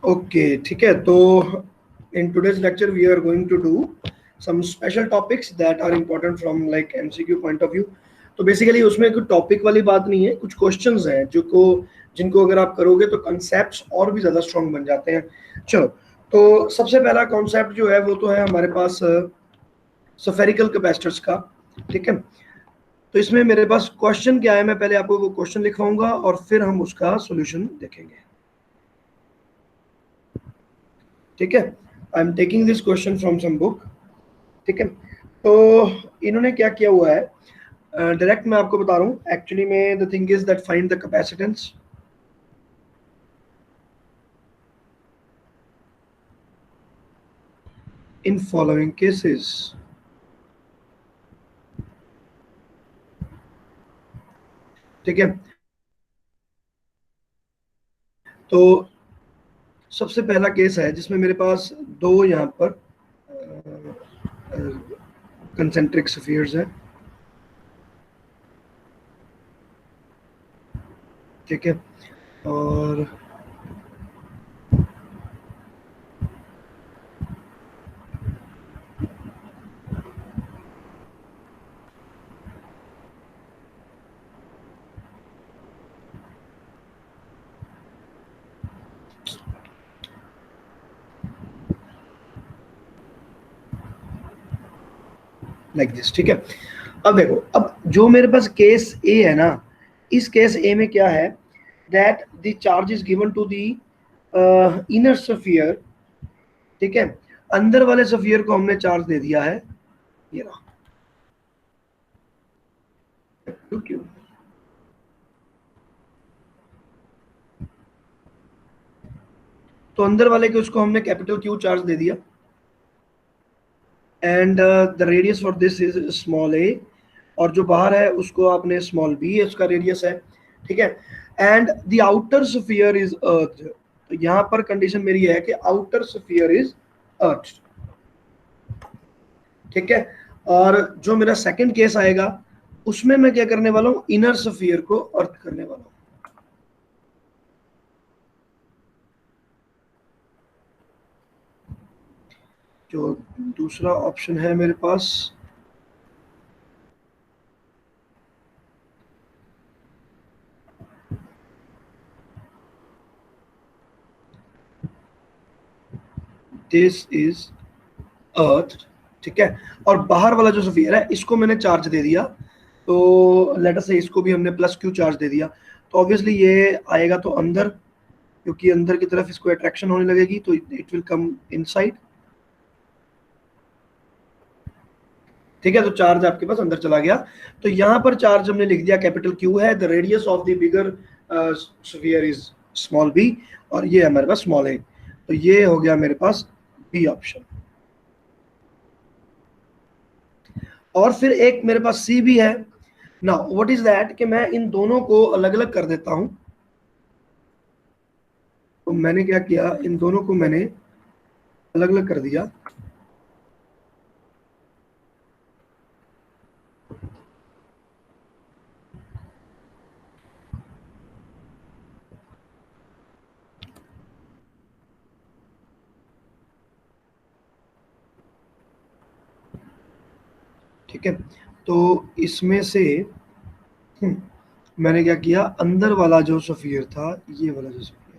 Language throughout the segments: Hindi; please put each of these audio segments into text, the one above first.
ओके ठीक है, तो in today's lecture we are going to do some special topics that are important from like MCQ point of view. तो बेसिकली उसमें कोई टॉपिक वाली बात नहीं है, कुछ क्वेश्चंस हैं जिनको अगर आप करोगे तो कंसेप्ट्स और भी ज़्यादा स्ट्रॉन्ग बन जाते हैं। चलो, तो सबसे पहला कॉन्सेप्ट जो है वो तो है हमारे पास स्फेरिकल कैपेसिटर्स का। ठीक है, तो इसमें मेरे पास क्वेश्चन क्या है, मैं पहले आपको वो क्वेश्चन लिखवाऊंगा और फिर हम उसका सॉल्यूशन देखेंगे। ठीक है, I am taking this question from some book. ठीक है, तो इन्होंने क्या किया हुआ है, डायरेक्ट मैं आपको बता रहा हूँ। एक्चुअली में the thing is that find the capacitance in following cases. ठीक है, तो सबसे पहला केस है जिसमें मेरे पास दो यहाँ पर कंसेंट्रिक स्फीयर्स हैं। ठीक है, और लाइक दिस। ठीक है, अब देखो, अब जो मेरे पास केस ए है ना, इस केस ए में क्या है, that the charge is given to the inner sphere. ठीक है, अंदर वाले स्फीयर को हमने चार्ज दे दिया है, ये रहा क्यों। तो अंदर वाले को उसको हमने कैपिटल क्यू चार्ज दे दिया, and the radius for this is small a, और जो बाहर है उसको आपने स्मॉल बी उसका रेडियस है। ठीक है, and the outer sphere is earth. तो यहाँ पर कंडीशन मेरी है कि आउटर स्फीयर इज अर्थ। ठीक है, और जो मेरा सेकंड केस आएगा उसमें मैं क्या करने वाला हूँ, इनर स्फीयर को अर्थ करने वाला हूँ। जो दूसरा ऑप्शन है मेरे पास, दिस इज अर्थ। ठीक है, और बाहर वाला जो स्फीयर है इसको मैंने चार्ज दे दिया, तो लेटर से इसको भी हमने प्लस क्यू चार्ज दे दिया। तो ऑब्वियसली ये आएगा तो अंदर, क्योंकि अंदर की तरफ इसको अट्रैक्शन होने लगेगी, तो इट विल कम इनसाइड। ठीक है, तो चार्ज आपके पास अंदर चला गया। तो यहाँ पर चार्ज हमने लिख दिया कैपिटल क्यू है, the radius of the bigger sphere is small b, और ये हमारे पास स्मॉल ए। तो ये हो गया मेरे पास बी ऑप्शन। और फिर एक मेरे पास सी भी है ना। व्हाट इज दैट, कि मैं इन दोनों को अलग अलग कर देता हूं। तो मैंने क्या किया, इन दोनों को मैंने अलग अलग कर दिया। ठीक है, तो इसमें से मैंने क्या किया, अंदर वाला जो सफीयर था, ये वाला जो सफीयर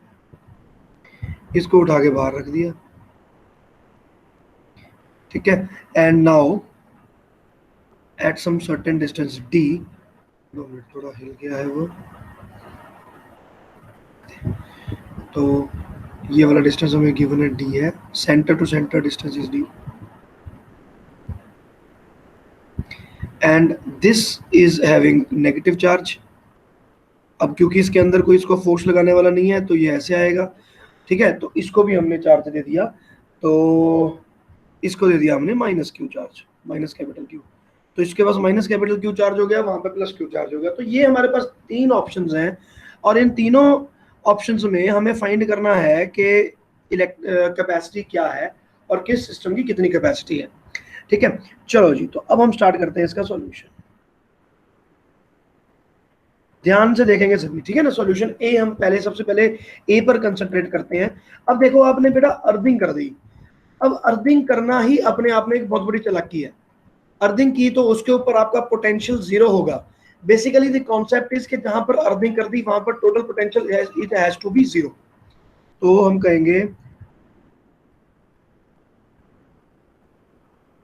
है, इसको उठा के बाहर रख दिया। ठीक है, and now at some certain distance d, 2 minute, थोड़ा हिल गया है वो। तो ये वाला डिस्टेंस हमें गिवन है डी है, centre to centre distance is d, and this is having negative charge. अब क्योंकि इसके अंदर कोई इसको फोर्स लगाने वाला नहीं है तो ये ऐसे आएगा। ठीक है, तो इसको भी हमने चार्ज दे दिया, तो इसको दे दिया हमने minus Q charge, minus capital Q. तो इसके पास माइनस कैपिटल क्यू चार्ज हो गया, वहां पे प्लस क्यू चार्ज हो गया। तो ये हमारे पास तीन ऑप्शंस हैं, और इन तीनों ऑप्शंस में हमें फाइंड करना है कि कैपेसिटी क्या है और किस सिस्टम की कितनी कैपेसिटी है। ठीक है, चलो जी, तो अब हम स्टार्ट करते हैं इसका सॉल्यूशन। ध्यान से देखेंगे सभी, ठीक है ना। सॉल्यूशन ए, हम पहले सबसे पहले ए पर कंसंट्रेट करते हैं। अब देखो आपने बेटा अर्थिंग कर दी। अब अर्थिंग करना ही अपने आप में एक बहुत बड़ी चालाकी है। अर्थिंग की तो उसके ऊपर आपका पोटेंशियल जीरो होगा। बेसिकली द कॉन्सेप्ट इज कि जहां पर अर्थिंग कर दी वहां पर total potential it has to be zero. तो हम कहेंगे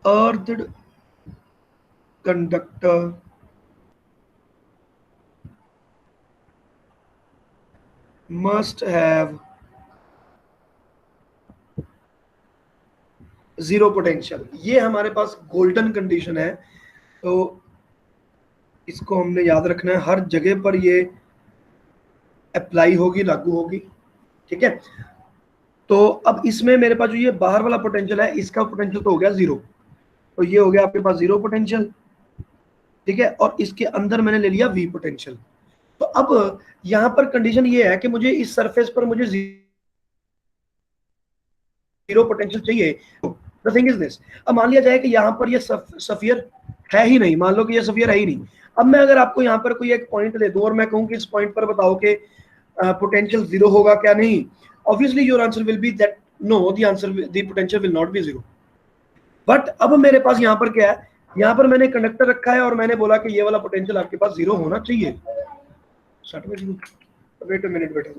earthed conductor must have zero potential. ये हमारे पास गोल्डन कंडीशन है, तो इसको हमने याद रखना है, हर जगह पर ये अप्लाई होगी, लागू होगी, ठीक है। तो अब इसमें मेरे पास जो ये बाहर वाला पोटेंशियल है, इसका पोटेंशियल तो हो गया जीरो, तो ये हो गया आपके पास जीरो पोटेंशियल, ठीक है। और इसके अंदर मैंने ले लिया वी पोटेंशियल। तो अब यहां पर कंडीशन ये है कि मुझे इस सरफेस पर मुझे जीरो पोटेंशियल चाहिए। द थिंग इज दिस, अब मान लिया जाए कि यहाँ पर ये सफियर है ही नहीं, मान लो कि ये सफियर है ही नहीं। अब मैं अगर आपको यहाँ पर कोई एक पॉइंट दे दूं और मैं कहूँ कि इस पॉइंट पर बताओ कि पोटेंशियल जीरो होगा क्या, नहीं, obviously your answer will be that no, the answer the potential will not be zero. But अब मेरे पास यहाँ पर क्या है, यहाँ पर मैंने कंडक्टर रखा है और मैंने बोला कि ये वाला पोटेंशियल आपके पास जीरो होना चाहिए। वेट अ मिनट बेटा,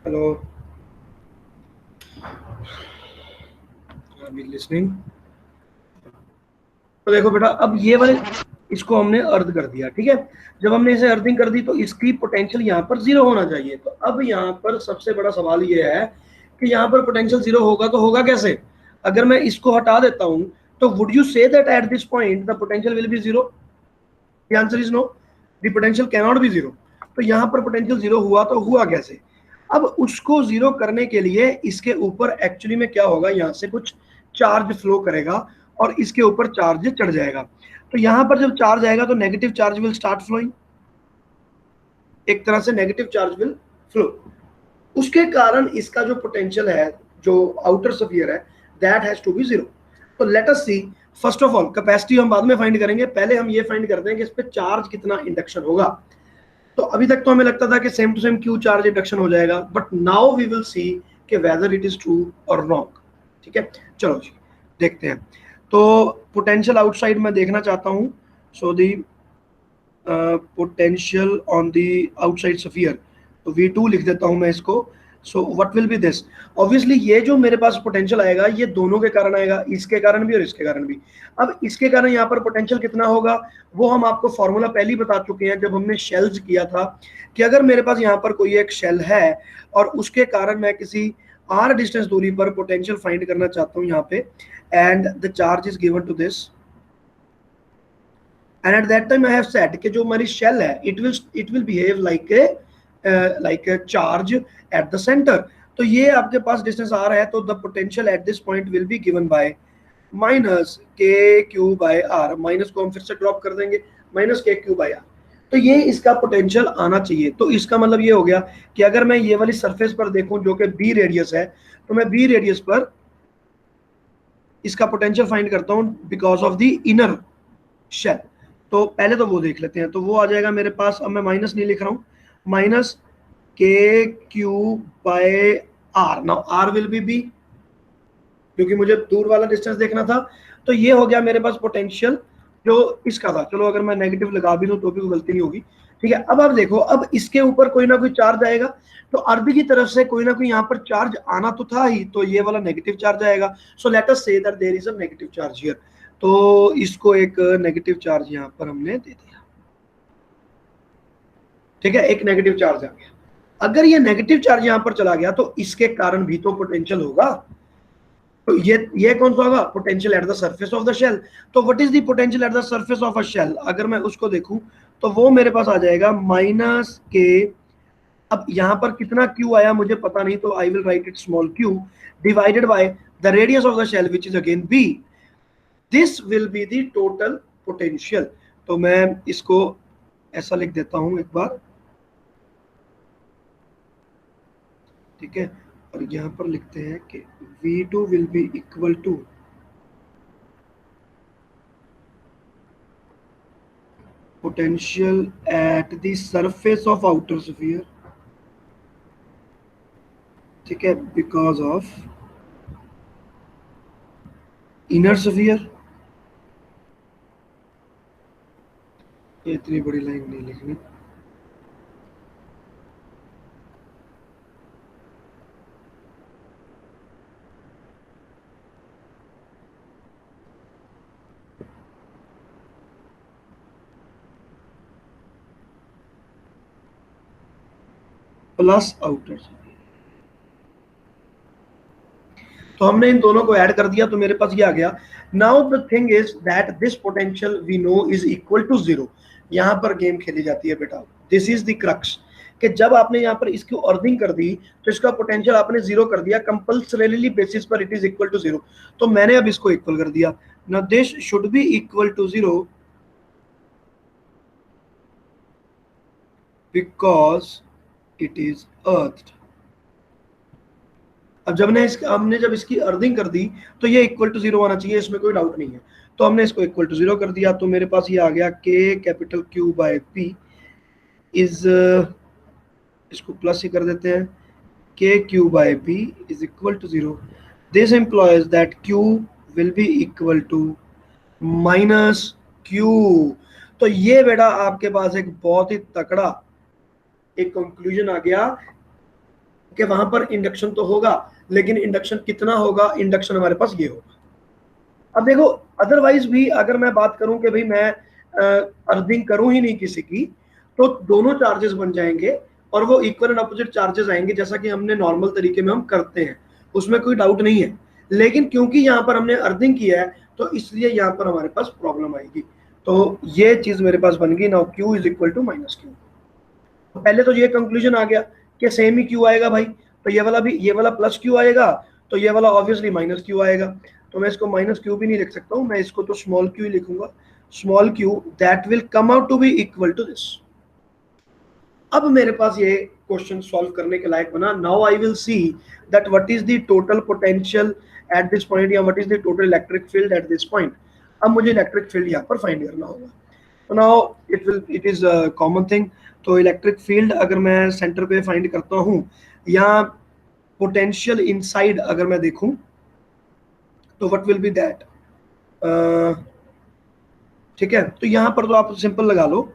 हेलो, लिसनिंग। तो देखो बेटा, अब ये वाले इसको हमने अर्थ कर दिया, ठीक है। जब हमने इसे अर्थिंग कर दी तो इसकी पोटेंशियल यहाँ पर जीरो होना चाहिए। तो अब यहाँ पर सबसे बड़ा सवाल ये है कि यहाँ पर पोटेंशियल जीरो होगा तो होगा कैसे। अगर मैं इसको हटा देता हूँ तो would you say that at this point the potential will be zero? The answer is no, the potential can not be zero. तो यहाँ पर पोटेंशियल जीरो हुआ तो हुआ कैसे। अब उसको जीरो करने के लिए इसके ऊपर एक्चुअली में क्या होगा, यहाँ से कुछ चार्ज फ्लो करेगा और इसके ऊपर चार्ज चढ़ जाएगा। तो यहां पर जब चार्ज आएगा तो negative charge will start flowing, एक तरह से नेगेटिव चार्ज विल फ्लो। उसके कारण इसका जो पोटेंशियल है, जो आउटर स्फीयर है, that has to be zero. तो let us see, first of all capacity हम बाद में फाइंड करेंगे, पहले हम ये फाइंड करते हैं कि इस पे चार्ज कितना इंडक्शन होगा। तो अभी तक तो हमें लगता था कि same to same q charge induction हो जाएगा, but now we will see कि वेदर इट इज ट्रू और रॉन्ग। ठीक है, चलो जी देखते हैं। तो पोटेंशियल आउटसाइड मैं देखना चाहता हूं, so the potential on the outside sphere, तो V2 लिख देता हूं मैं इसको। So what will be this, obviously ये जो मेरे पास पोटेंशियल आएगा ये दोनों के कारण आएगा, इसके कारण भी और इसके कारण भी। अब इसके कारण यहाँ पर पोटेंशियल कितना होगा वो हम आपको फॉर्मूला पहले ही बता चुके हैं जब हमने शेल्स किया था, कि अगर मेरे पास यहाँ पर कोई एक शेल है और उसके कारण मैं किसी r डिस्टेंस दूरी पर पोटेंशियल फाइंड करना चाहता हूँ यहाँ पे, and the charge is given to this, and at that time I have said कि जो हमारी shell है it will behave like a charge at the center। तो ये आपके पास डिस्टेंस r है, तो the potential at this point will be given by minus kq by r, minus को हम फिर से ड्रॉप कर देंगे, माइनस kq by r। तो ये इसका पोटेंशियल आना चाहिए। तो इसका मतलब ये हो गया कि अगर मैं ये वाली सरफेस पर देखूं जो कि b रेडियस है, तो मैं b रेडियस पर इसका पोटेंशियल फाइंड करता हूं because of the inner shell. तो पहले तो वो देख लेते हैं, तो वो आ जाएगा मेरे पास, अब मैं माइनस नहीं लिख रहा हूं, minus k q by r. Now r will be b, क्योंकि मुझे दूर वाला डिस्टेंस देखना था। तो ये हो गया मेरे पास पोटेंशियल जो इसका था। चलो अगर मैं नेगेटिव लगा भी दूं तो भी कोई गलती नहीं होगी। ठीक है, अब आप देखो, अब इसके ऊपर कोई ना कोई चार्ज आएगा, तो अर्थ की तरफ से कोई ना कोई यहाँ पर चार्ज आना तो था ही, तो ये वाला नेगेटिव चार्ज आएगा। सो let us say that there is a negative charge here. तो इसको एक नेगेटिव चार्ज यहाँ पर हमने दे दिया। ठीक है, एक नेगेटिव चार्ज आ गया। अगर ये नेगेटिव चार्ज यहाँ पर चला गया तो इसके कारण भी तो पोटेंशियल होगा। तो ये कौन सा होगा, potential at the surface of the shell. तो what is the potential at the surface of a shell, अगर मैं उसको देखूं तो वो मेरे पास आ जाएगा माइनस के, अब यहाँ पर कितना क्यू आया मुझे पता नहीं, तो I will write it small Q divided by the radius of the shell which is again b. This will be the total potential. तो मैं इसको ऐसा लिख देता हूं एक बार, ठीक है, और यहां पर लिखते हैं कि V2 will be equal to potential at the surface of outer sphere. ठीक है, बिकॉज ऑफ इनर स्फीयर। ये इतनी बड़ी लाइन नहीं लिखनी, प्लस आउटर। तो हमने इन दोनों को ऐड कर दिया तो मेरे पास ये आ गया। Now the thing is that this potential we know is equal to zero. यहाँ पर गेम खेली जाती है बेटा, दिस इज द क्रक्स, कि जब आपने यहाँ पर इसकी अर्थिंग कर दी तो इसका पोटेंशियल आपने जीरो कर दिया, कंपल्सरीली बेसिस पर it is equal to zero. तो मैंने अब इसको इक्वल कर दिया। Now this should be equal to zero because it is earthed. अब हमने जब इसकी अर्थिंग कर दी तो ये इक्वल टू जीरो आना चाहिए, इसमें कोई डाउट नहीं है। तो हमने इसको इक्वल टू जीरो कर दिया, तो मेरे पास ये आ गया k capital q by p is, इसको प्लस ही कर देते हैं, k q by p is equal to zero. This implies that q will be equal to minus q. तो ये बेटा आपके पास एक बहुत ही तकड़ा एक कंक्लूजन आ गया कि वहां पर इंडक्शन तो होगा, लेकिन इंडक्शन कितना होगा, इंडक्शन हमारे पास ये होगा। अब देखो, अदरवाइज भी अगर मैं बात करूं कि भाई मैं अर्थिंग करूं ही नहीं किसी की, तो दोनों चार्जेस बन जाएंगे और वो इक्वल एंड अपोजिट चार्जेस आएंगे, जैसा कि हमने नॉर्मल तरीके में हम करते हैं, उसमें कोई डाउट नहीं है। लेकिन क्योंकि यहाँ पर हमने अर्थिंग किया है तो इसलिए यहाँ पर हमारे पास प्रॉब्लम आएगी। तो ये चीज मेरे पास बन गई। Now q is equal to minus q. पहले तो ये कंक्लूजन आ गया कि सेम ही क्यू आएगा भाई, तो ये वाला भी, ये वाला प्लस क्यू आएगा, तो ये वाला ऑब्वियसली माइनस क्यू आएगा। तो मैं इसको माइनस क्यू भी नहीं लिख सकता हूँ, मैं इसको तो स्मॉल क्यू ही लिखूंगा, small q that will come out to be equal to this. अब मेरे पास ये क्वेश्चन सॉल्व करने के लायक बना। Now I will see that what is the total potential at this point, या what is the total electric field at this point. अब मुझे इलेक्ट्रिक फील्ड यहाँ पर फाइंड करना होगा। तो now it is common thing. तो इलेक्ट्रिक फील्ड अगर मैं सेंटर पे फाइंड करता हूँ, या पोटेंशियल इनसाइड अगर मैं देखूं, तो व्हाट विल बी दैट। ठीक है, तो यहां पर तो आप सिंपल लगा लो,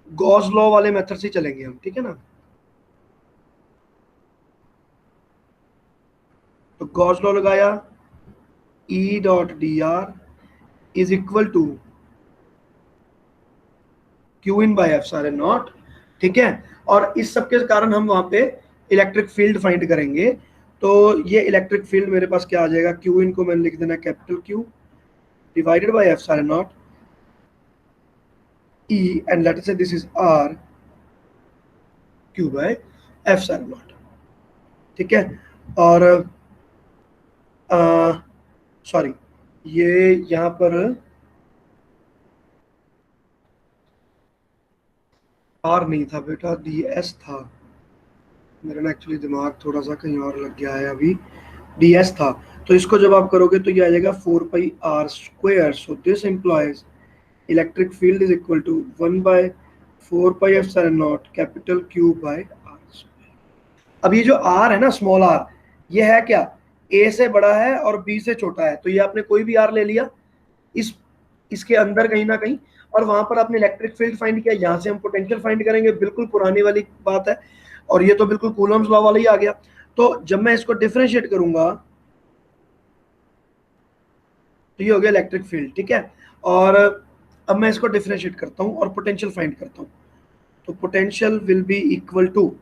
गॉस लॉ वाले मेथड से चलेंगे हम, ठीक है ना। तो गॉस लॉ लगाया, E dot d r is equal to q in by epsilon naught, ठीक है। और इस सब के कारण हम वहां पे इलेक्ट्रिक फील्ड फाइंड करेंगे। तो ये इलेक्ट्रिक फील्ड मेरे पास क्या आ जाएगा, क्यू इन को मैंने लिख देना capital Q divided bye epsilon not E, and let us say this is R Q by epsilon naught, ठीक है। और सॉरी, ये यहाँ पर R नहीं था बेटा, DS था। मेरा ना एक्चुअली दिमाग थोड़ा सा कहीं और लग गया है, अभी DS था। तो इसको जब आप करोगे तो ये आ जाएगा 4 pi R square, so this implies electric field is equal to 1 by 4 pi epsilon naught capital Q by R square। अब ये जो R है ना, स्मॉल r, ये है क्या, A से बड़ा है और B से छोटा है। तो ये आपने कोई भी R ले लिया इसके अंदर कहीं ना कहीं, और वहां पर आपने इलेक्ट्रिक फील्ड फाइंड किया, यहां से हम पोटेंशियल फाइंड करेंगे, बिल्कुल पुरानी वाली बात है। और ये तो बिल्कुल कूलम्स लॉ वाला ही आ गया। तो जब मैं इसको डिफरेंशिएट करूंगा तो ये हो गया इलेक्ट्रिक फील्ड, ठीक है। और अब मैं इसको डिफरेंशिएट करता हूं और पोटेंशियल फाइंड करता हूं। तो potential will be equal to,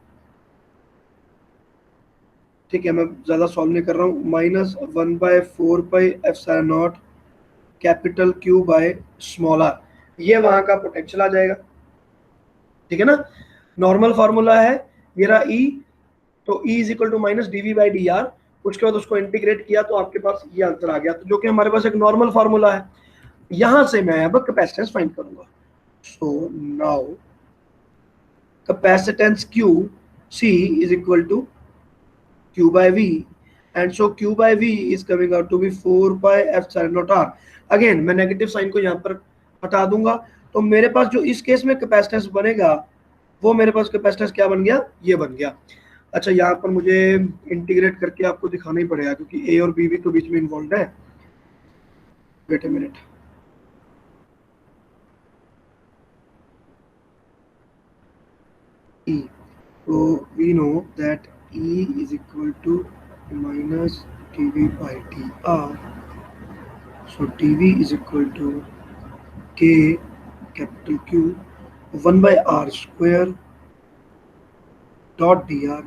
ठीक है, मैं ज्यादा सॉल्व नहीं कर रहा हूं, -1/4πε0 capital Q by small r, ये वहां का पोटेंशियल आ जाएगा, ठीक है ना। नॉर्मल फार्मूला है ये रहा E, तो E is equal to minus dV by d r. उसके बाद उसको इंटीग्रेट किया तो आपके पास ये आंसर आ गया, तो जो कि हमारे पास एक नॉर्मल फार्मूला है। यहां से मैं अब कैपेसिटेंस फाइंड करूंगा। सो now capacitance Q C is equal to Q by V, and so Q by V is coming out to be 4 pi epsilon naught R। Again मैं नेगेटिव साइन को यहाँ पर हटा दूंगा, तो मेरे पास जो इस केस में कैपेसिटेंस बनेगा, वो मेरे पास कैपेसिटेंस क्या बन गया, ये बन गया। अच्छा, यहाँ पर मुझे इंटीग्रेट करके आपको दिखाना ही पड़ेगा, क्योंकि ए और बी भी तो बीच में इन्वॉल्व है। Wait a minute, E, so we know that E is equal to minus dV by dr, so dV is equal to K capital Q 1 by R square dot dr।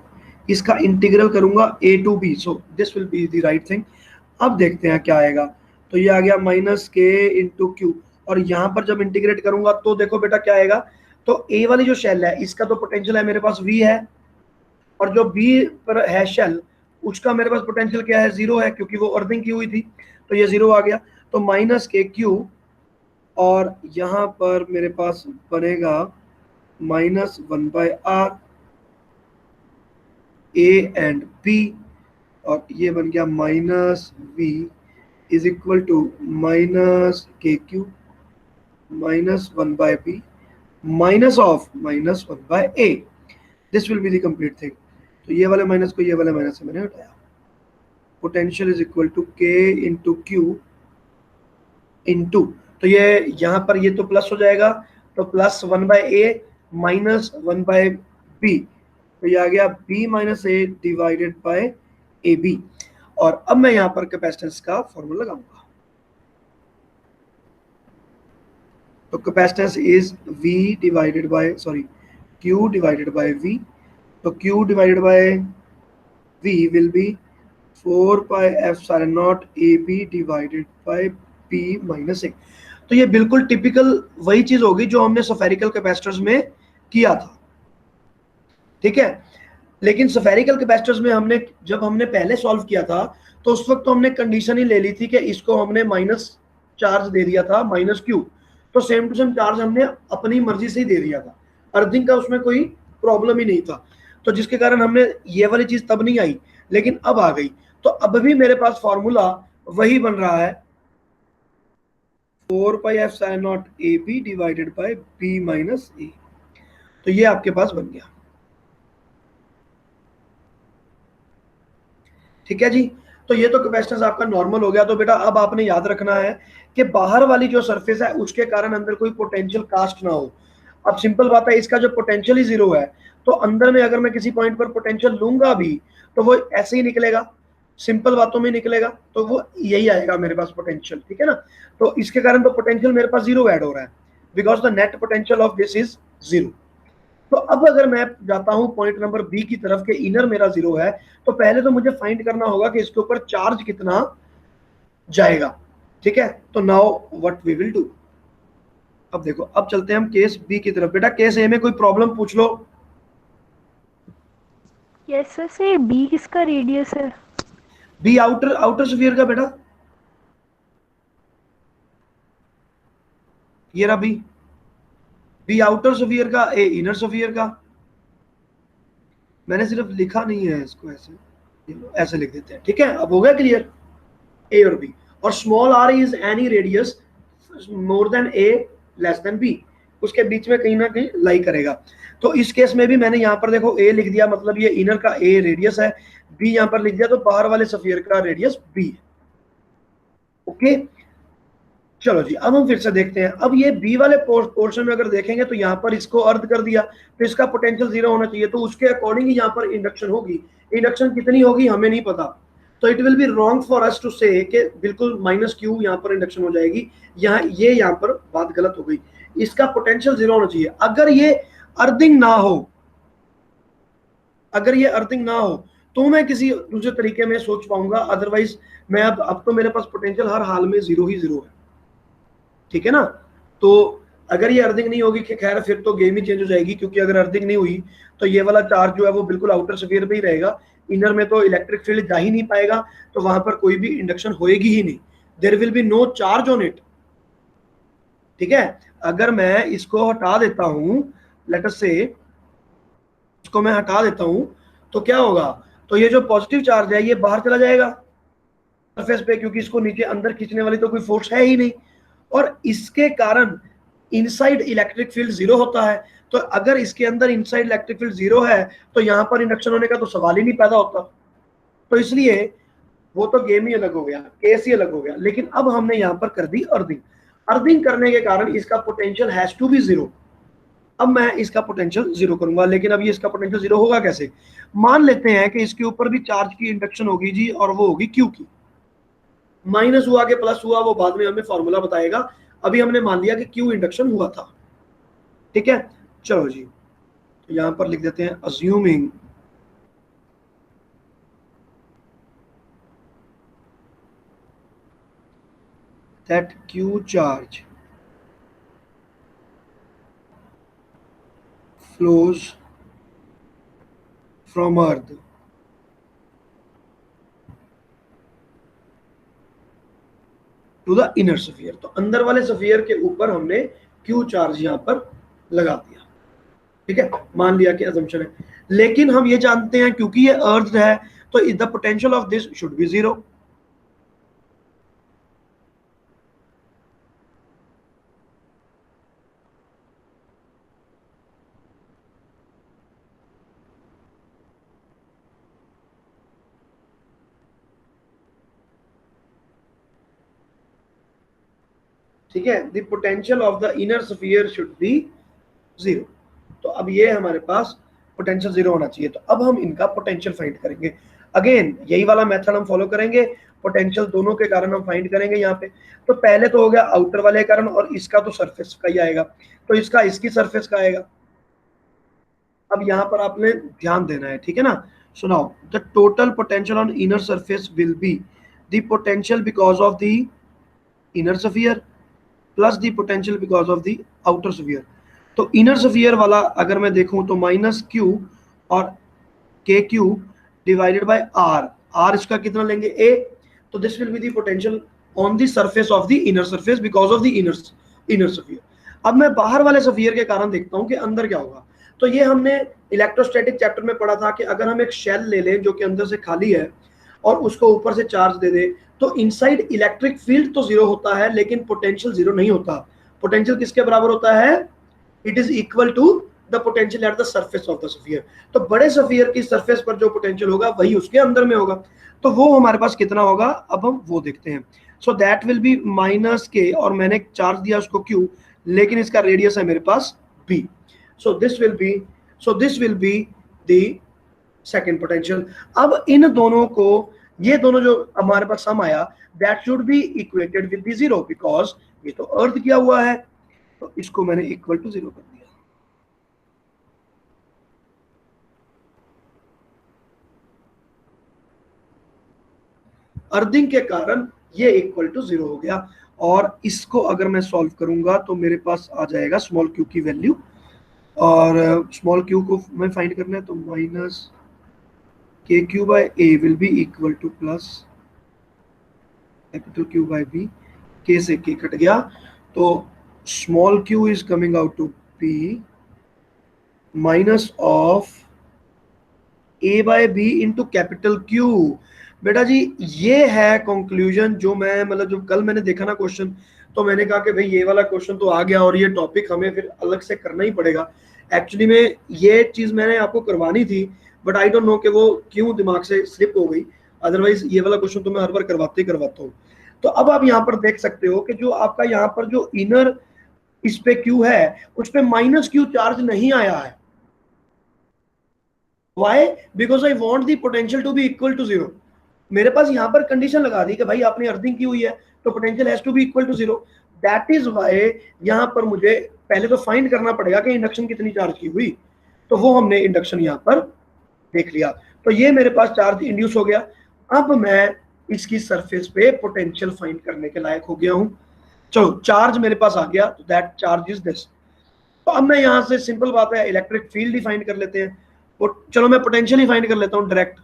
इसका इंटीग्रल करूंगा A to B, so this will be the right thing। अब देखते हैं क्या आएगा। तो ये आ गया माइनस के इंटू क्यू, और यहाँ पर जब इंटीग्रेट करूंगा तो देखो बेटा क्या आएगा। तो A वाली जो शेल है इसका तो पोटेंशियल है मेरे पास V है, और जो B पर है शेल उसका मेरे पास पोटेंशियल क्या है, 0 है, क्योंकि वो अर्थिंग की हुई थी, तो ये 0 आ गया। तो माइनस के क्यू, और यहाँ पर मेरे पास बनेगा -1/r A एंड B, और ये बन गया -V is equal to -KQ -1/B minus of -1/A। This will be the complete thing. तो ये वाले माइनस को ये वाले माइनस से मैंने हटाया। Potential is equal to K into q into, तो ये यहाँ पर ये तो प्लस हो जाएगा, तो +1/A -1/B, तो ये आ गया B minus A divided by AB। और अब मैं यहाँ पर कैपेसिटेंस का फॉर्मूला लगाऊंगा। तो capacitance is V divided by Q divided by V। तो Q divided by V will be 4 pi epsilon naught AB divided by P minus A। तो ये बिल्कुल टिपिकल वही चीज होगी जो हमने स्फेरिकल कैपेसिटर्स में किया था, ठीक है। लेकिन स्फेरिकल कैपेसिटर्स में जब हमने पहले सॉल्व किया था, तो उस वक्त तो हमने कंडीशन ही ले ली थी कि इसको हमने माइनस चार्ज दे दिया था, -Q। तो सेम टू सेम चार्ज हमने अपनी मर्जी से ही दे दिया था, अर्थिंग का उसमें कोई प्रॉब्लम ही नहीं था। तो जिसके कारण हमने ये वाली चीज तब नहीं आई, लेकिन अब आ गई। तो अब भी मेरे पास फॉर्मूला वही बन रहा है, 4 pi epsilon naught A B divided by B minus A. तो ये आपके पास बन गया। ठीक है जी। तो ये तो कैपेसिटेंस आपका नॉर्मल हो गया। तो बेटा अब आपने याद रखना है कि बाहर वाली जो सरफेस है उसके कारण अंदर कोई पोटेंशियल कास्ट ना हो। अब सिंपल बात है, इसका जो पोटेंशियल ही जीरो है, तो अंदर में अगर मैं किसी पॉइंट पर पोटेंशियल लूंगा भी तो वो ऐसे ही निकलेगा, सिंपल बातों में निकलेगा, तो वो यही आएगा मेरे पास पोटेंशियल। ठीक है ना। तो इसके कारण तो पोटेंशियल मेरे पास जीरो ऐड हो रहा है, because the net potential of this is zero. तो अब अगर मैं जाता हूं पॉइंट नंबर बी की तरफ के इनर मेरा जीरो है, तो पहले तो मुझे फाइंड करना होगा कि इसके ऊपर चार्ज कितना जाएगा। ठीक है। तो now what we will do, अब देखो, अब चलते हैं हम केस बी की तरफ। बेटा केस ए में कोई प्रॉब्लम पूछ लो। यस सर, से बी किसका रेडियस है? बी आउटर आउटर स्फीयर का बेटा, ये रहा बी। बी आउटर स्फीयर का, ए इनर स्फीयर का। मैंने सिर्फ लिखा नहीं है इसको, ऐसे ऐसे लिख देते हैं। ठीक है। अब हो गया क्लियर, ए और बी। और small r is any radius more than a less than b, उसके बीच में कहीं ना कहीं लाई करेगा। तो इस केस में भी मैंने यहाँ पर देखो ए लिख दिया, मतलब ये इनर का ए रेडियस है, बी यहाँ पर लिख दिया, तो बाहर वाले स्फीयर का रेडियस बी है। ओके। चलो जी, अब हम फिर से देखते हैं। अब ये बी वाले पोर्शन में अगर देखेंगे तो यहाँ पर इसको अर्ध कर दिया, तो इसका पोटेंशियल जीरो होना चाहिए, तो उसके अकॉर्डिंग ही यहाँ पर इंडक्शन होगी। इंडक्शन कितनी होगी हमें नहीं पता, तो it will be wrong for us to say कि बिल्कुल माइनस क्यू यहाँ पर इंडक्शन हो जाएगी। यहाँ पर बात गलत हो गई, इसका पोटेंशियल जीरो होना चाहिए। अगर ये अर्थिंग ना हो, अगर ये अर्थिंग ना हो तो मैं किसी दूसरे तरीके में सोच पाऊंगा, अदरवाइज मैं अब तो मेरे पास पोटेंशियल हर हाल में जीरो ही जीरो है। ठीक है ना। तो अगर ये अर्थिंग नहीं होगी, खैर फिर तो गेम ही चेंज हो जाएगी, क्योंकि अगर अर्थिंग नहीं हुई तो ये वाला चार्ज जो है वो बिल्कुल आउटर स्फीयर पे ही रहेगा, इनर में तो इलेक्ट्रिक फील्ड जा ही नहीं पाएगा, तो वहां पर कोई भी इंडक्शन होएगी ही नहीं, there will be no charge on it. ठीक है। अगर मैं इसको हटा देता हूं, लेट अस से इसको मैं हटा देता हूं, तो क्या होगा, तो ये जो पॉजिटिव चार्ज है ये बाहर चला जाएगा सरफेस पे, क्योंकि इसको नीचे अंदर खींचने वाली तो कोई फोर्स है ही नहीं, और इसके कारण इनसाइड इलेक्ट्रिक फील्ड जीरो होता है। तो अगर इसके अंदर इनसाइड इलेक्ट्रिक फील्ड जीरो है तो यहाँ पर इंडक्शन होने का तो सवाल ही नहीं पैदा होता। तो इसलिए वो तो गेम ही अलग हो गया, केस ही अलग हो गया। लेकिन अब हमने यहाँ पर कर दी अर्थिंग। अर्थिंग करने के कारण इसका potential has to be zero. अब मैं इसका पोटेंशियल जीरो करूंगा, लेकिन अब ये इसका पोटेंशियल जीरो होगा कैसे। मान लेते हैं कि इसके ऊपर भी चार्ज की इंडक्शन होगी जी, और वो होगी क्यू की। माइनस हुआ कि प्लस हुआ वो बाद में हमें फॉर्मूला बताएगा, अभी हमने मान लिया कि क्यू इंडक्शन हुआ था। ठीक है। चलो जी, तो यहां पर लिख देते हैं assuming that q charge flows from earth to the inner sphere. तो अंदर वाले स्फीयर के ऊपर हमने क्यू चार्ज यहां पर लगा दिया। ठीक है, मान लिया कि अजम्पशन है, लेकिन हम ये जानते हैं क्योंकि ये अर्थ है तो the potential of this should B zero. ठीक है, the potential of the inner sphere should be zero. तो अब ये हमारे पास पोटेंशियल जीरो होना चाहिए। तो अब हम इनका पोटेंशियल फाइंड करेंगे। अगेन यही वाला मेथड हम फॉलो करेंगे, पोटेंशियल दोनों के कारण हम फाइंड करेंगे यहाँ पे। तो पहले तो हो गया आउटर वाले कारण, और इसका तो सरफेस का ही आएगा, तो इसका इसकी सरफेस का आएगा। अब यहाँ पर आपने ध्यान देना है, ठीक है ना। सुनाओ, the total potential on inner surface will be the potential because of the inner sphere plus the potential because of the outer sphere. तो इनर स्फीयर वाला अगर मैं देखूं तो माइनस क्यू और k q divided by r, r इसका कितना लेंगे ए, तो this will be the potential on the surface of the inner surface because of the inner sphere. अब मैं बाहर वाले स्फीयर के कारण देखता हूं कि अंदर क्या होगा। तो ये हमने इलेक्ट्रोस्टैटिक चैप्टर में पढ़ा था कि अगर हम एक शेल ले लें जो कि अंदर से खाली है और उसको ऊपर से चार्ज दे दे तो इनसाइड इलेक्ट्रिक फील्ड तो जीरो होता है लेकिन पोटेंशियल जीरो नहीं होता। पोटेंशियल किसके बराबर होता है? It is equal to the potential at the surface of the sphere. तो बड़े स्फीयर की सरफेस पर जो पोटेंशियल होगा वही उसके अंदर में होगा। तो वो हमारे पास कितना होगा, अब हम वो देखते हैं। So that will B minus के, और मैंने चार्ज दिया उसको क्यू, लेकिन इसका रेडियस है मेरे पास B. So this will be the second potential. अब इन दोनों को, ये दोनों जो हमारे पास सम आया, that should be equated with the zero, because ये तो अर्थ किया हुआ है, तो इसको मैंने इक्वल टू जीरो कर दिया। अर्थिंग के कारण ये इक्वल टू जीरो हो गया, और इसको अगर मैं सॉल्व करूंगा तो मेरे पास आ जाएगा स्मॉल क्यू की वैल्यू, और स्मॉल क्यू को मैं फाइंड करना है, तो minus k q by a will be equal to plus capital q by b. K से के कट गया, तो small q is coming out to be minus of a by B into capital q. बेटा जी ये है कंक्लूजन जो मैं, मतलब जो कल मैंने देखा ना क्वेश्चन, तो मैंने कहा कि भाई ये वाला क्वेश्चन तो आ गया और ये टॉपिक हमें फिर अलग से करना ही पड़ेगा। एक्चुअली में ये चीज मैंने आपको करवानी थी, बट आई डोंट नो कि वो क्यों दिमाग से स्लिप हो गई, अदरवाइज ये वाला क्वेश्चन तो मैं हर बार करवाते ही करवाता हूँ। तो अब आप यहाँ पर देख सकते हो कि जो आपका यहाँ पर जो इनर इस पे क्यू है उस पे माइनस क्यू चार्ज नहीं आया है। Why? Because I want the potential to be equal to zero. मेरे पास यहाँ पर कंडीशन लगा दी कि भाई आपने अर्थिंग की हुई है तो potential has to be equal to zero. That is why यहाँ पर मुझे पहले तो फाइंड करना पड़ेगा कि इंडक्शन कितनी चार्ज की हुई, तो वो हमने इंडक्शन यहाँ पर देख लिया। तो ये मेरे पास चार्ज इंड्यूस हो गया। अब मैं इसकी सरफेस पे पोटेंशियल फाइंड करने के लायक हो गया हूं। चलो चार्ज मेरे पास आ गया, तो दैट चार्ज इज दिस। तो अब मैं यहां से सिंपल बात है इलेक्ट्रिक फील्ड ही फाइंड कर लेते हैं। चलो मैं पोटेंशियल ही फाइंड कर लेता हूं डायरेक्ट।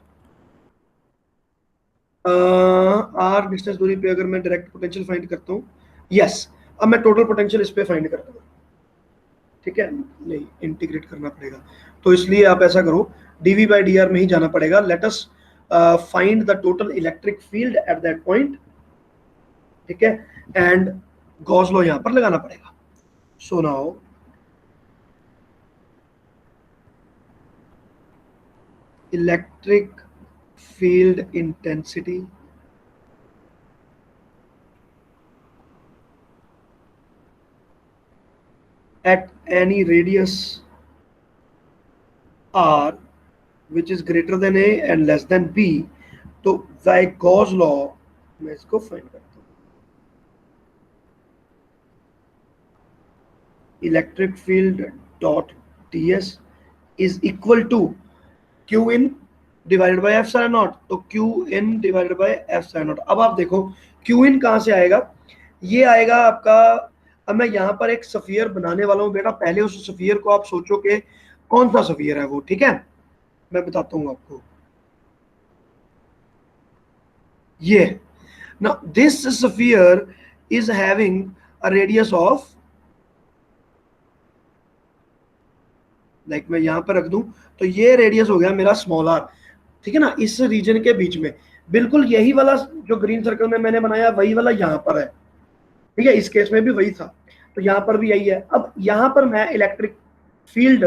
आर डिस्टेंस दूरी पे अगर मैं डायरेक्ट पोटेंशियल फाइंड करता हूँ, यस, अब मैं टोटल पोटेंशियल इस पे फाइंड करता हूँ। ठीक है, नहीं इंटीग्रेट करना पड़ेगा, तो इसलिए आप ऐसा करो dv by dr में ही जाना पड़ेगा। Let us find the total electric field at that point. ठीक है, एंड गॉस लॉ यहां पर लगाना पड़ेगा। So now electric field intensity at any radius r which is greater than a and less than b, तो by Gauss law मैं इसको फाइंड करता हूँ। Electric field dot ds is equal to q in divided by epsilon naught, तो Q in divided by epsilon naught. अब आप देखो क्यू इन कहां से आएगा, ये आएगा आपका, अब मैं यहां पर एक स्फीयर बनाने वाला हूं बेटा। पहले उस स्फीयर को आप सोचो कि कौन सा स्फीयर है वो। ठीक है, मैं बताता हूं आपको। ये now this sphere is having a radius of, like मैं यहां पर रख दूं तो ये रेडियस हो गया मेरा स्मॉल आर। ठीक है ना, इस रीजन के बीच में बिल्कुल यही वाला जो ग्रीन सर्कल में मैंने बनाया वही वाला यहाँ पर है। ठीक है, इस केस में भी वही था, तो यहाँ पर भी यही है। अब यहाँ पर मैं इलेक्ट्रिक फील्ड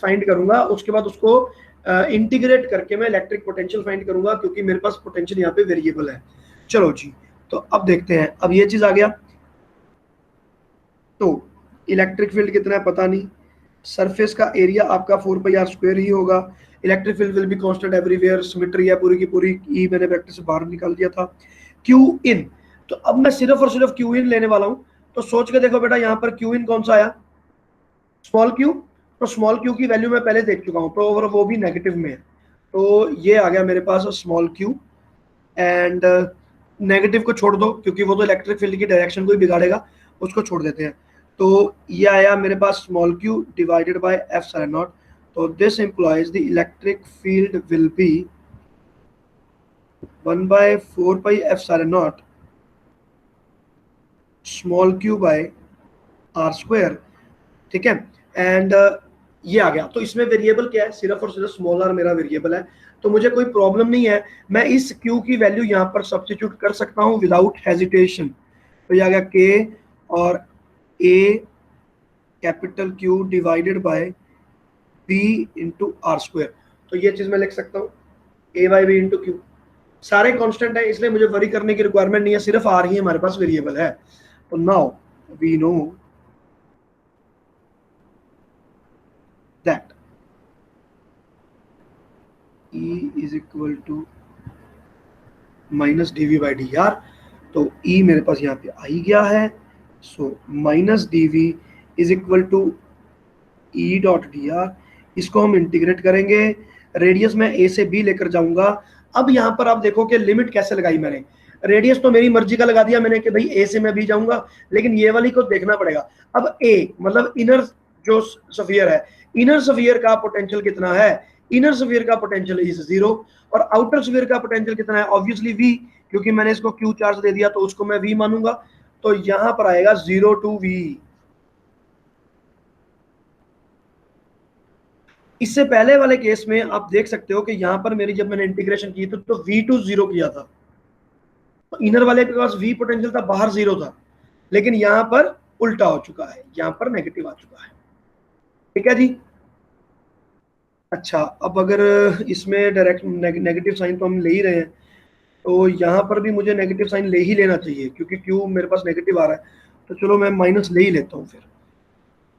फाइंड करूंगा, उसके बाद उसको इंटीग्रेट करके मैं इलेक्ट्रिक पोटेंशियल फाइंड करूंगा, क्योंकि मेरे पास पोटेंशियल यहाँ पे वेरिएबल है। चलो जी, तो अब देखते हैं। अब ये चीज आ गया, तो इलेक्ट्रिक फील्ड कितना है पता नहीं, सरफेस का एरिया आपका 4πr² ही होगा। Electric field will be constant everywhere, symmetry है पूरी की पूरी, ई मैंने वेक्टर से बाहर निकाल दिया था। क्यू इन, तो अब मैं सिर्फ और सिर्फ क्यू इन लेने वाला हूं। तो सोच के देखो बेटा, यहाँ पर क्यू इन कौन सा आया, स्मॉल क्यू। तो स्मॉल क्यू की वैल्यू मैं पहले देख चुका हूं, तो वो भी नेगेटिव में है, तो ये आ गया मेरे पास स्मॉल क्यू। एंड नेगेटिव को छोड़ दो क्योंकि वो तो इलेक्ट्रिक फील्ड की डायरेक्शन को ही बिगाड़ेगा, उसको छोड़ देते हैं। तो ये आया मेरे पास small Q divided by epsilon naught. तो this implies the electric field will be 1/4 epsilon naught small q by r square। ठीक है, एंड ये आ गया। तो इसमें वेरिएबल क्या है, सिर्फ और सिर्फ स्मॉल आर मेरा वेरिएबल है, तो मुझे कोई प्रॉब्लम नहीं है, मैं इस क्यू की वैल्यू यहाँ पर सब्स्टिट्यूट कर सकता हूँ विदाउट हेजिटेशन। तो ये आ गया के और A capital Q divided by B into R square. तो ये चीज मैं लिख सकता हूँ A by B into Q. सारे कांस्टेंट है, इसलिए मुझे वरी करने की रिक्वायरमेंट नहीं है, सिर्फ आर ही हमारे पास वेरिएबल है। तो now we know that E is equal to minus d v by d r. तो E मेरे पास यहाँ पे आ ही गया है, so minus d v is equal to E dot d r. इसको हम इंटीग्रेट करेंगे, रेडियस में ए से बी लेकर जाऊंगा। अब यहाँ पर आप देखो कि लिमिट कैसे लगाई मैंने, रेडियस तो मेरी मर्जी का लगा दिया मैंने कि भाई ए से मैं बी जाऊंगा, लेकिन ये वाली को देखना पड़ेगा। अब ए मतलब इनर जो स्फीयर है, इनर स्फीयर का पोटेंशियल कितना है, इनर स्फीयर का पोटेंशियल इज 0 और आउटर स्फीयर का पोटेंशियल कितना है, ऑब्वियसली v, क्योंकि मैंने इसको q चार्ज दे दिया तो उसको मैं v मानूंगा। तो यहां पर आएगा 0 to v। इससे पहले वाले केस में आप देख सकते हो कि यहां पर मेरी जब मैंने इंटीग्रेशन की तो v टू 0 किया था, तो इनर वाले के पास v पोटेंशियल था, बाहर 0 था, लेकिन यहां पर उल्टा हो चुका है, यहां पर नेगेटिव आ चुका है। ठीक है जी। अच्छा, अब अगर इसमें डायरेक्ट नेगेटिव साइन तो हम ले ही रहे हैं, तो यहाँ पर भी मुझे नेगेटिव साइन ले ही लेना चाहिए, क्योंकि क्यू मेरे पास नेगेटिव आ रहा है, तो चलो मैं माइनस ले ही लेता हूँ फिर।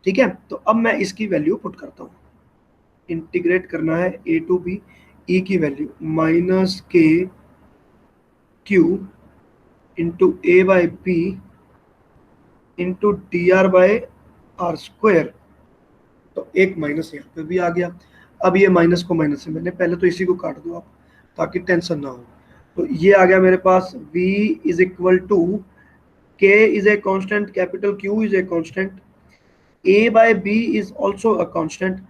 ठीक है, तो अब मैं इसकी वैल्यू पुट करता हूँ, इंटीग्रेट करना है ए टू बी, ई की value minus k q into a by B into d r by r square. तो एक माइनस यहाँ पे भी आ गया। अब ये माइनस को माइनस से मैंने पहले तो इसी को काट दो आप, ताकि टेंशन ना हो। तो ये आ गया मेरे पास v is equal to k is a constant, capital Q is a constant, a by b is also a constant.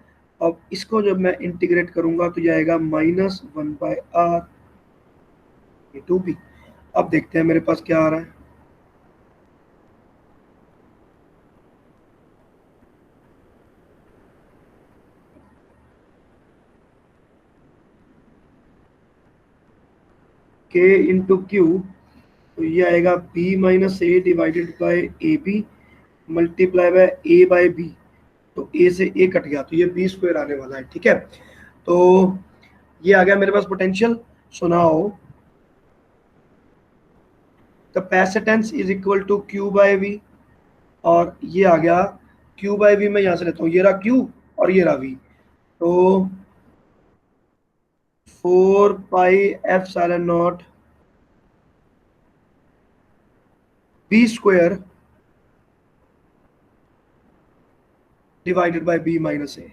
अब इसको जब मैं इंटीग्रेट करूंगा तो ये आएगा minus 1 by r a to b. अब देखते हैं मेरे पास क्या आ रहा है। k इंटू क्यू, तो ये आएगा b minus a divided by a b multiply by a by b. तो a से a कट गया, तो ये b स्क्वायर आने वाला है। ठीक है, तो ये आ गया मेरे पास potential. So now capacitance is equal to q by v, और ये आ गया q बाय v। मैं यहां से लेता हूँ, ये रहा q और ये रहा v, तो 4 pi epsilon not b square divided by b minus a।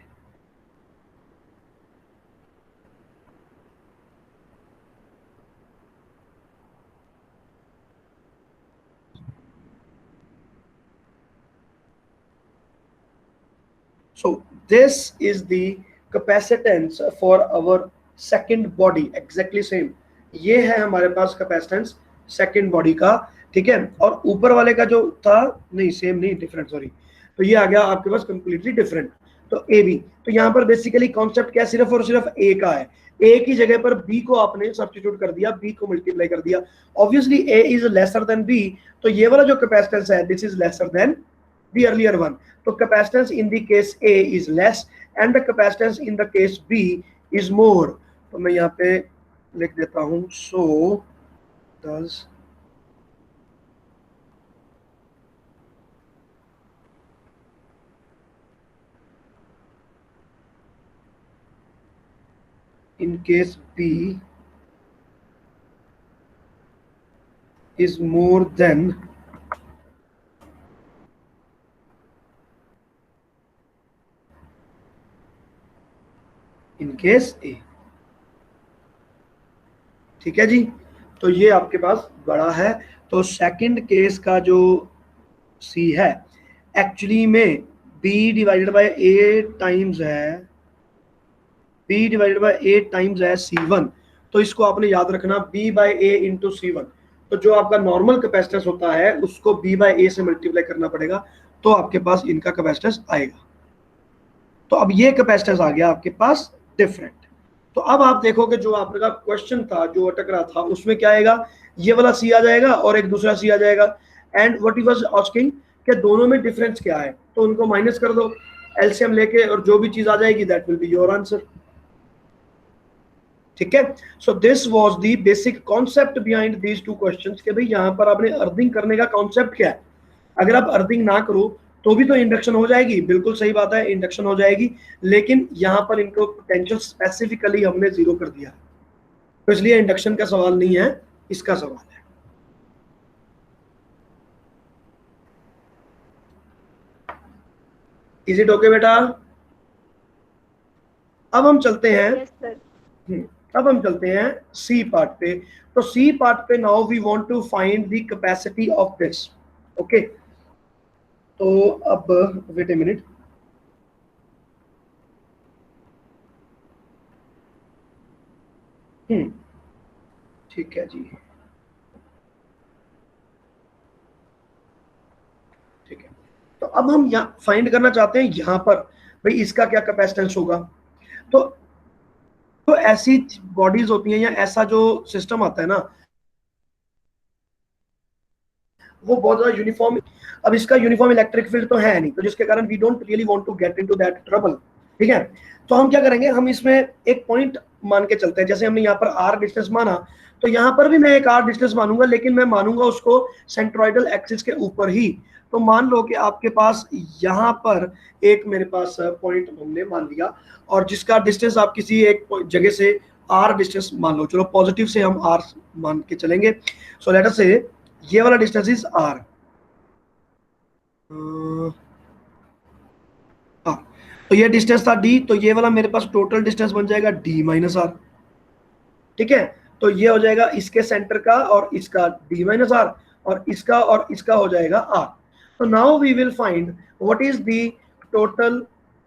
So this is the capacitance for our second body, exactly same। ये है हमारे पास कैपेसिटेंस सेकंड बॉडी का। ठीक है, और ऊपर वाले का जो था, नहीं सेम नहीं, डिफरेंट, सॉरी। तो ये आ गया आपके पास कंप्लीटली डिफरेंट। तो ए बी, तो यहाँ पर बेसिकली कॉन्सेप्ट क्या, सिर्फ और सिर्फ ए का है। ए की जगह पर बी को आपने सब्स्टिट्यूट कर दिया, बी को मल्टीप्लाई कर दिया। Obviously a is lesser than b, तो ये वाला जो कैपेसिटेंस है this is lesser than the earlier one। तो capacitance in the case A is less and the capacitance in the case B is more। तो मैं यहाँ पे लिख देता हूँ, so does in case B is more than in case A. ठीक है जी, तो ये आपके पास बड़ा है। तो सेकंड केस का जो सी है, एक्चुअली में B divided by A times है, B divided by A times है C1। तो इसको आपने याद रखना, b बाय ए इंटू C1। तो जो आपका नॉर्मल कैपेसिटेंस होता है उसको b बाय ए से मल्टीप्लाई करना पड़ेगा, तो आपके पास इनका कैपेसिटेंस आएगा। तो अब ये कैपेसिटेंस आ गया आपके पास डिफरेंट। तो अब आप देखोगे जो आपका क्वेश्चन था जो अटक रहा था उसमें क्या आएगा, ये वाला सी आ जाएगा और एक दूसरा सी आ जाएगा। And what he was asking कि दोनों में डिफरेंस क्या है, तो उनको माइनस कर दो एलसीएम लेके, और जो भी चीज आ जाएगी that will be your answer. ठीक है, so this was the basic concept behind these two questions कि भाई यहाँ पर आपने अर्थिंग करने का कॉन्सेप्ट क्या है। अगर आप अर्थिंग ना करो तो भी तो इंडक्शन हो जाएगी, बिल्कुल सही बात है, इंडक्शन हो जाएगी, लेकिन यहाँ पर इनको पोटेंशियल स्पेसिफिकली हमने जीरो कर दिया, तो इसलिए इंडक्शन का सवाल नहीं है, इसका सवाल है। इज इट ओके बेटा? अब हम चलते हैं यस सर। अब हम चलते हैं सी पार्ट पे। तो सी पार्ट पे now we want to find the capacity of this. Okay, तो अब वेट ए मिनट, ठीक है जी, ठीक है। तो अब हम यहाँ फाइंड करना चाहते हैं यहाँ पर भाई इसका क्या कैपेसिटेंस होगा। तो ऐसी बॉडीज होती हैं या ऐसा जो सिस्टम आता है ना वो बहुत ज्यादा यूनिफॉर्म, अब इसका यूनिफॉर्म इलेक्ट्रिक फील्ड तो है नहीं, तो जिसके कारण we don't really want to get into that trouble. ठीक है, तो हम क्या करेंगे, हम इसमें एक पॉइंट मान के चलते हैं, जैसे हमने यहाँ पर आर डिस्टेंस माना, तो यहाँ पर भी मैं एक आर डिस्टेंस मानूंगा, लेकिन मैं मानूंगा उसको सेंट्रोइडल एक्सिस के ऊपर ही। तो मान लो कि आपके पास यहाँ पर एक मेरे पास पॉइंट हमने मान लिया, और जिसका डिस्टेंस आप किसी एक जगह से आर डिस्टेंस मान लो, चलो पॉजिटिव से हम आर मान के चलेंगे। सो लेट अस से ये वाला डिस्टेंस इज आर। हाँ, तो ये डिस्टेंस था डी, तो ये वाला मेरे पास टोटल डिस्टेंस बन जाएगा डी माइनस आर। ठीक है, तो ये हो जाएगा इसके सेंटर का और इसका डी माइनस आर, और इसका हो जाएगा आर। तो now we will find what is the total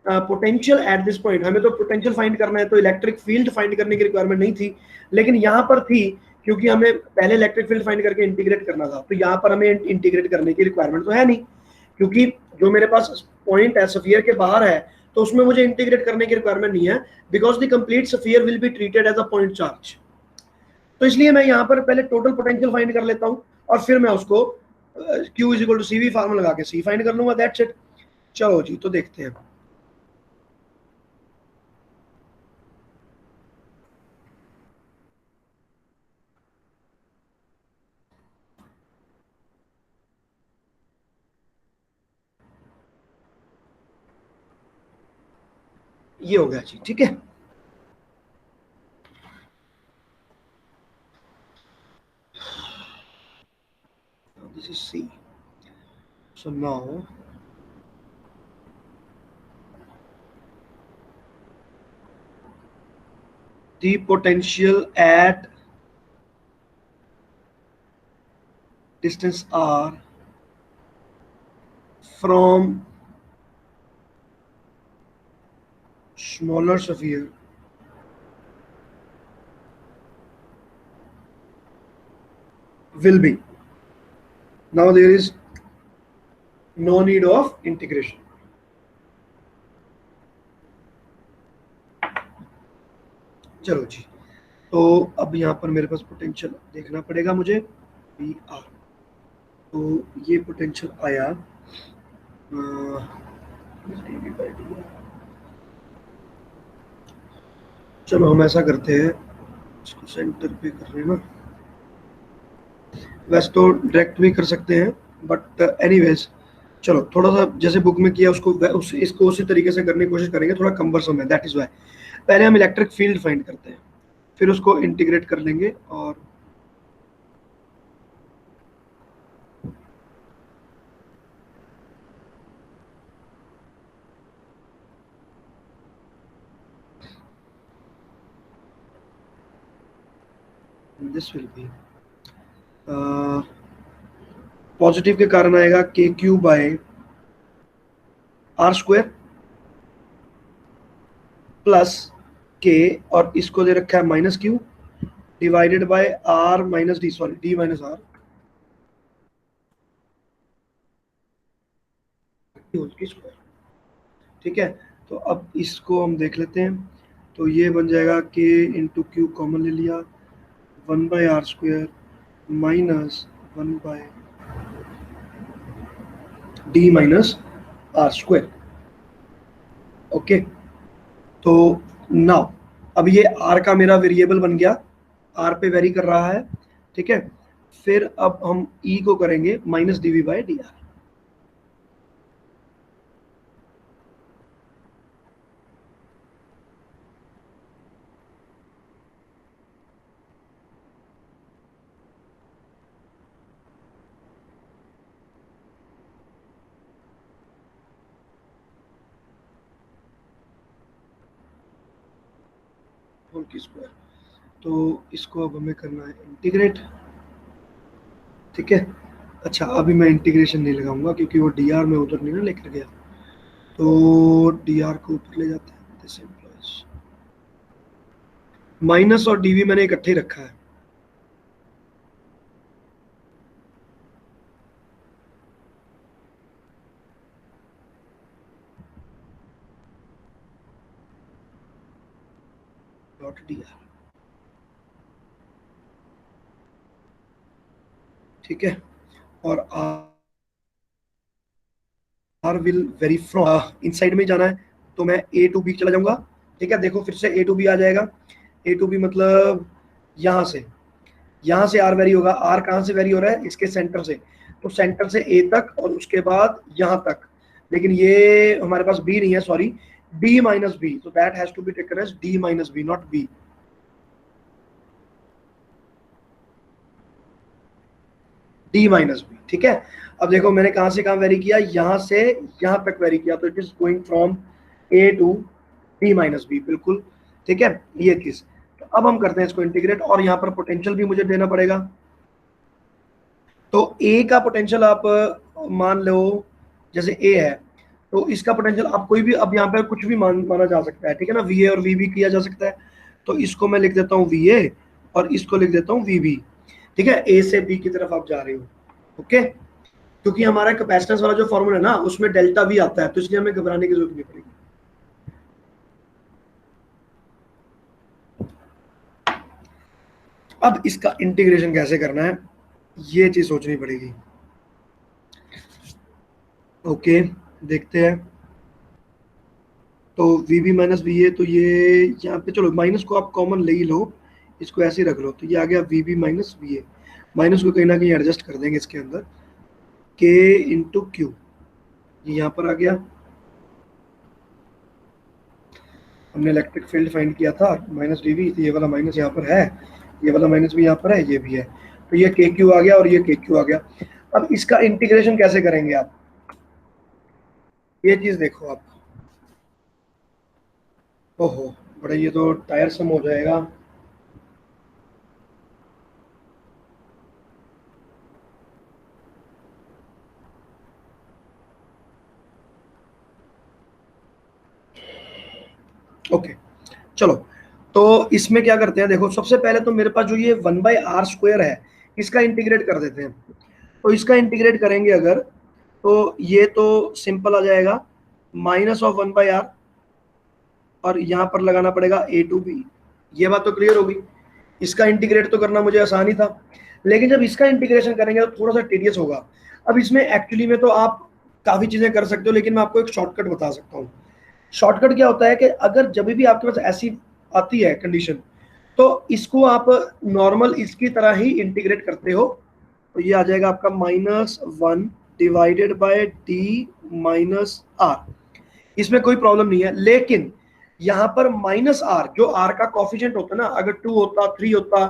potential at this point. हमें तो पोटेंशियल फाइंड करना है, तो इलेक्ट्रिक फील्ड फाइंड करने की रिक्वायरमेंट नहीं थी, लेकिन यहाँ पर थी, क्योंकि हमें पहले इलेक्ट्रिक फील्ड फाइंड करके इंटीग्रेट करना था, तो यहाँ पर हमें इंटीग्रेट करने की रिक्वायरमेंट तो है नहीं, क्योंकि जो मेरे पास पॉइंट है स्फीयर के बाहर है, तो उसमें मुझे इंटीग्रेट करने की रिक्वायरमेंट नहीं है, because the complete sphere will be treated as a point charge. तो इसलिए मैं यहाँ पर पहले टोटल पोटेंशियल फाइंड कर लेता हूँ, और फिर मैं उसको Q is equal to C V formula लगा के सी फाइंड कर लूंगा, दैट्स इट। चलो जी, तो देखते हैं। ये हो गया जी, ठीक है। This is C. So now the potential at distance R from smaller sphere will be, now there is no need of integration. चलो जी, तो अब यहाँ पर मेरे पास पोटेंशियल देखना पड़ेगा मुझे, बी आर। तो ये पोटेंशियल आया चलो हम ऐसा करते हैं, इसको सेंटर पे कर रहे हैं ना, वैसे तो डायरेक्ट भी कर सकते हैं, बट एनीवेज चलो थोड़ा सा जैसे बुक में किया उसको इसको उसी तरीके से करने की कोशिश करेंगे, थोड़ा कम्बरसम है, दैट इज वाई। पहले हम इलेक्ट्रिक फील्ड फाइंड करते हैं, फिर उसको इंटीग्रेट कर लेंगे, और दिस विल बी पॉजिटिव के कारण आएगा k q by r square plus k, और इसको दे रखा है minus q divided by r minus d, sorry d minus r, की स्क्वायर। ठीक है, तो अब इसको हम देख लेते हैं। तो ये बन जाएगा k इंटू क्यू, कॉमन ले लिया, 1/r² minus 1/d minus r²। Okay, तो नाउ अब ये r का मेरा वेरिएबल बन गया, r पे वेरी कर रहा है, ठीक है। फिर अब हम e को करेंगे माइनस dv/dr। होल की स्क्वायर। तो इसको अब हमें करना है इंटीग्रेट, ठीक है। अच्छा, अभी मैं इंटीग्रेशन नहीं लगाऊंगा क्योंकि वो dr में उधर नहीं ना लेकर गया, तो dr को ऊपर ले जाते हैं। दिस इम्प्लाइज माइनस और dv मैंने इकट्ठे ही रखा है। डॉट dr, ठीक है। और r will very from inside में जाना है, तो मैं a टू b चला जाऊंगा, ठीक है। देखो फिर से a टू b आ जाएगा। a टू b मतलब यहाँ से r वेरी होगा। r कहाँ से वेरी हो रहा है? इसके सेंटर से, तो सेंटर से a तक और उसके बाद यहाँ तक। लेकिन ये हमारे पास b नहीं है, सॉरी, d माइनस बी, तो that has to be taken as d minus b, not b। d minus b, ठीक है। अब देखो मैंने कहां से कहां वेरी किया, यहां से यहां तक वेरी किया, तो it is going from a to d minus b, बिल्कुल, ठीक है। ये चीज, तो अब हम करते हैं इसको इंटीग्रेट, और यहाँ पर पोटेंशियल भी मुझे देना पड़ेगा। तो a का पोटेंशियल आप मान लो जैसे a है, तो इसका पोटेंशियल आप कोई भी, अब यहाँ पर कुछ भी माना जा सकता है, ठीक है ना। va और vb किया जा सकता है, तो इसको मैं लिख देता हूँ va और इसको लिख देता हूँ vb, ठीक है। a से b की तरफ आप जा रहे हो, ओके। क्योंकि हमारा कैपेसिटेंस वाला जो फॉर्मूला है ना, उसमें डेल्टा भी आता है, तो इसलिए हमें घबराने की जरूरत नहीं पड़ेगी। अब इसका इंटीग्रेशन कैसे करना है, ये चीज सोचनी पड़ेगी। ओके, देखते हैं। तो vb माइनस va, तो ये यहाँ पे चलो माइनस को आप कॉमन ले ही लो, इसको ऐसे ही रख लो, तो ये आ गया vb माइनस va। माइनस को कहीं ना कहीं एडजस्ट कर देंगे इसके अंदर, k इंटू क्यू, ये यहाँ पर आ गया। हमने इलेक्ट्रिक फील्ड फाइंड किया था माइनस dv, तो ये वाला माइनस यहाँ पर है, ये वाला माइनस भी यहाँ पर है, ये भी है, तो ये के क्यू आ गया और ये के क्यू आ गया। अब इसका इंटीग्रेशन कैसे करेंगे आप, ये चीज देखो आप। ओहो, बड़ा ये तो टायरसम हो जाएगा। ओके, चलो, तो इसमें क्या करते हैं, देखो सबसे पहले तो मेरे पास जो ये 1/r² है, इसका इंटीग्रेट कर देते हैं। तो इसका इंटीग्रेट करेंगे अगर, तो ये तो सिंपल आ जाएगा, माइनस ऑफ 1/r, और यहाँ पर लगाना पड़ेगा a टू b। ये बात तो क्लियर होगी। इसका इंटीग्रेट तो करना मुझे आसान ही था, लेकिन जब इसका इंटीग्रेशन करेंगे तो थोड़ा सा टीडियस होगा। अब इसमें एक्चुअली में तो आप काफ़ी चीज़ें कर सकते हो, लेकिन मैं आपको एक शॉर्टकट बता सकता हूँ। शॉर्टकट क्या होता है कि अगर जब भी आपके पास ऐसी आती है कंडीशन, तो इसको आप नॉर्मल इसकी तरह ही इंटीग्रेट करते हो, तो ये आ जाएगा आपका -1 divided bye d minus r। इसमें कोई प्रॉब्लम नहीं है, लेकिन यहाँ पर -r, जो r का कॉफिशिएंट होता है ना, अगर 2 होता, 3 होता,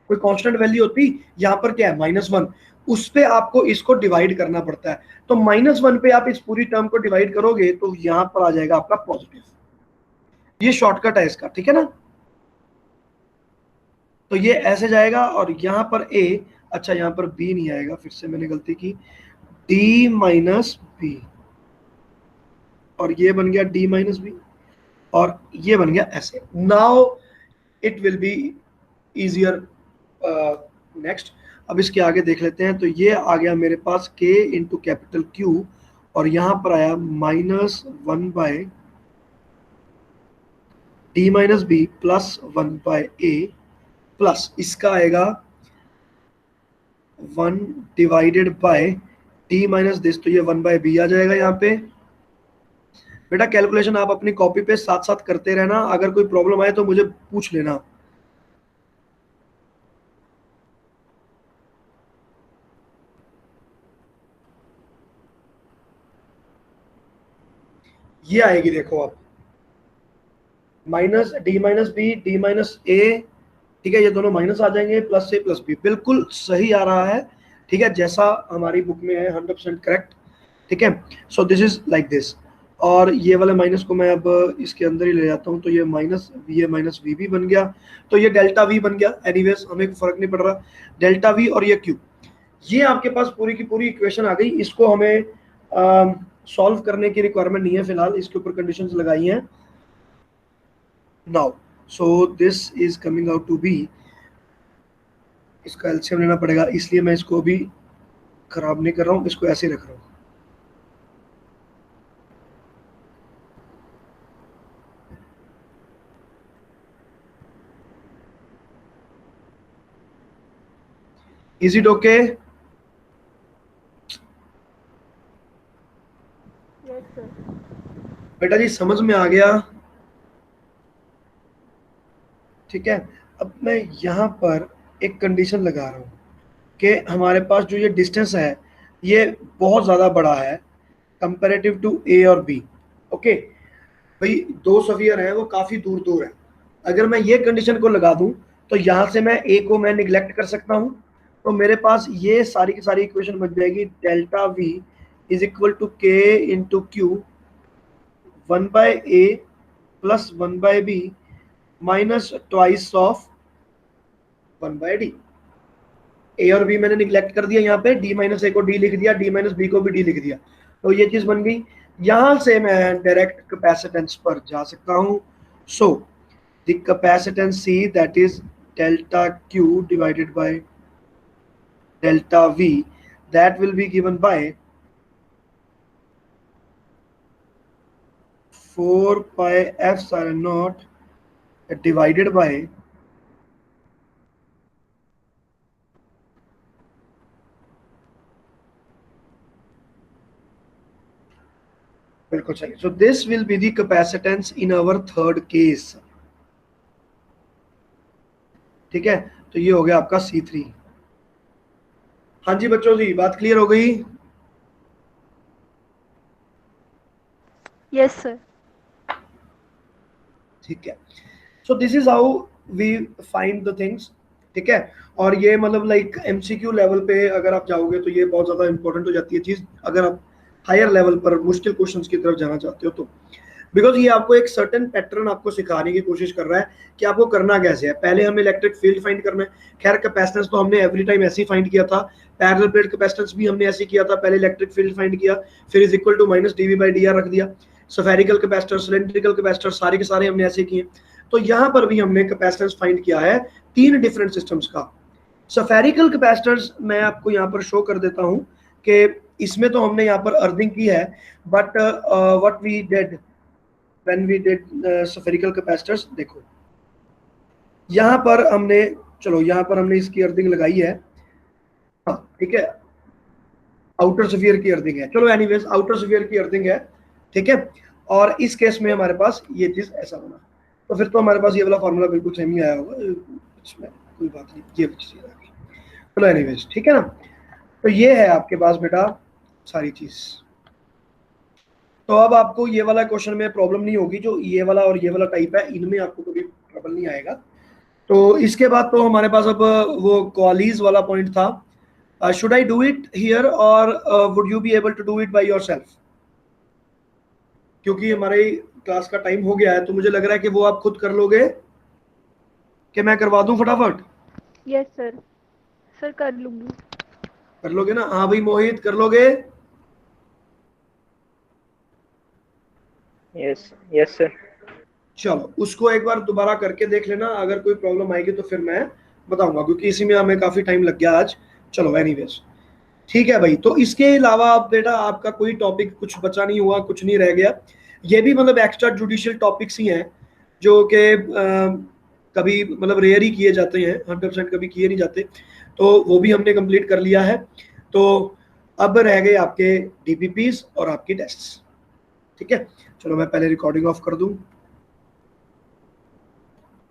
कोई कांस्टेंट वैल्यू होती, यहाँ पर क्या है -1, उस पे आपको इसको डिवाइड करना पड़ता है। तो -1 पे आप इस पूरी टर्म को डिवाइड करोगे तो यहाँ पर आ जाएगा आपका पॉजिटिव। ये शॉर्टकट है इसका, ठीक है ना। तो ये ऐसे जाएगा, और यहाँ पर a, अच्छा यहाँ पर b नहीं आएगा, फिर से मैंने गलती की, d माइनस बी, और ये बन गया d माइनस बी, और ये बन गया ऐसे। Now it will be easier next. अब इसके आगे देख लेते हैं, तो ये आ गया मेरे पास k इंटू कैपिटल Q, और यहाँ पर आया -1/r²। D minus b plus 1/a plus इसका आएगा 1 divided by d minus this, तो ये 1/b आ जाएगा यहाँ पे। बेटा कैलकुलेशन आप अपनी कॉपी पे साथ साथ करते रहना, अगर कोई प्रॉब्लम आए तो मुझे पूछ लेना। ये आएगी देखो आप, minus D minus B D minus A, ठीक है, ये दोनों माइनस आ जाएंगे, प्लस ए प्लस बी, बिल्कुल सही आ रहा है, ठीक है, जैसा हमारी बुक में है 100% करेक्ट, ठीक है। So this is like this, और ये वाले माइनस को मैं अब इसके अंदर ही ले जाता हूँ, तो ये minus v a minus v b बन गया, तो ये डेल्टा वी बन गया। एनीवेज हमें फर्क नहीं पड़ रहा, डेल्टा वी और ये क्यू, ये आपके पास पूरी की पूरी इक्वेशन आ गई। इसको हमें सॉल्व करने की रिक्वायरमेंट नहीं है फिलहाल, इसके ऊपर कंडीशंस लगाई हैं now. So this is coming out to be, इसका एलसीएम लेना पड़ेगा, इसलिए मैं इसको अभी खराब नहीं कर रहा हूँ, इसको ऐसे ही रख रहा हूँ। Is it okay? Yes sir. बेटा जी समझ में आ गया, ठीक है। अब मैं यहाँ पर एक कंडीशन लगा रहा हूँ कि हमारे पास जो ये डिस्टेंस है ये बहुत ज़्यादा बड़ा है कंपेरेटिव टू ए और बी, ओके भाई, दो सफियर हैं वो काफ़ी दूर दूर है। अगर मैं ये कंडीशन को लगा दूं तो यहाँ से मैं ए को मैं निगलेक्ट कर सकता हूँ, तो मेरे पास ये सारी की सारी इक्वेशन बन जाएगी, delta V is equal to K into Q 1/a plus 1/b minus twice of 1/d। A और बी मैंने निगलेक्ट कर दिया, यहाँ पे डी माइनस ए को डी लिख दिया, डी माइनस बी को भी डी लिख दिया, तो ये चीज बन गई। यहां से मैं डायरेक्ट कैपेसिटेंस पर जा सकता हूं। So the capacitance C that is delta Q divided by delta V, that will be given by 4πε0 divided by बिल्कुल सही। So this will be the capacitance in our third case, ठीक है, तो ये हो गया आपका C3। हाँ जी बच्चों जी, बात क्लियर हो गई? Yes sir. ठीक है। So this is how we find the things, ठीक है। और ये मतलब लाइक एमसीक्यू लेवल पे अगर आप जाओगे तो ये बहुत ज्यादा इंपॉर्टेंट हो जाती है चीज, अगर आप हायर लेवल पर मुश्किल क्वेश्चंस की तरफ जाना चाहते हो तो, बिकॉज ये आपको एक सर्टेन पैटर्न आपको सिखाने की कोशिश कर रहा है कि आपको करना कैसे है। पहले हमें इलेक्ट्रिक फील्ड फाइंड करना है, खैर कैपेसिटेंस तो हमने एवरी टाइम ऐसे ही फाइंड किया था, पैरेलल प्लेट कैपेसिटेंस भी हमने ऐसे किया था, पहले इलेक्ट्रिक फील्ड फाइंड किया, फिर is equal to minus d v by d r रख दिया, स्फेरिकल कैपेसिटर सिलेंड्रिकल कैपेसिटर सारे के सारे हमने ऐसे किए। तो यहाँ पर भी हमने कैपेसिटेंस फाइंड किया है 3 डिफरेंट सिस्टम्स का। स्फेरिकल कैपेसिटर्स मैं आपको यहाँ पर शो कर देता हूँ कि इसमें तो हमने यहाँ पर अर्थिंग की है, but what we did when we did spherical capacitors, देखो यहाँ पर हमने, चलो यहाँ पर हमने इसकी अर्थिंग लगाई है, हाँ ठीक है, आउटर स्फीयर की अर्थिंग है, चलो एनीवेज आउटर स्फीयर की अर्थिंग है, ठीक है। और इस केस में हमारे पास ये चीज ऐसा होना, तो फिर तो हमारे पास ये वाला फॉर्मूला बिल्कुल सेम ही आया होगा, इसमें कोई बात नहीं, ये चीज चलो एनीवेज ठीक है ना। तो ये है आपके पास बेटा सारी चीज। तो अब आपको ये वाला क्वेश्चन में प्रॉब्लम नहीं होगी, जो ये वाला और ये वाला टाइप है इनमें आपको कभी ट्रबल नहीं आएगा। तो इसके बाद तो हमारे पास अब वो कॉलीज वाला पॉइंट था, should I do it here और would you be able to do it by yourself, क्योंकि हमारे क्लास का टाइम हो गया है, तो मुझे लग रहा है कि वो आप खुद कर लोगे, कि मैं करवा दूं फटाफट? यस सर, सर कर लूंगी। कर लोगे ना? हाँ भाई मोहित कर लोगे? Yes yes sir. चलो उसको एक बार दोबारा करके देख लेना, अगर कोई प्रॉब्लम आएगी तो फिर मैं बताऊंगा, क्योंकि इसी में हमें काफी टाइम लग गया आज। चलो एनीवेज ठीक है भाई। तो इसके अलावा आप बेटा आपका कोई टॉपिक कुछ बचा नहीं हुआ, कुछ नहीं रह गया, ये भी मतलब एक्स्ट्रा जुडिशियल टॉपिक्स ही हैं जो कि कभी मतलब रेयर ही किए जाते हैं, 100% कभी किए नहीं जाते, तो वो भी हमने कंप्लीट कर लिया है। तो अब रह गए आपके डीपीपीज और आपकी टेस्ट्स। ठीक है, चलो मैं पहले रिकॉर्डिंग ऑफ कर दूं।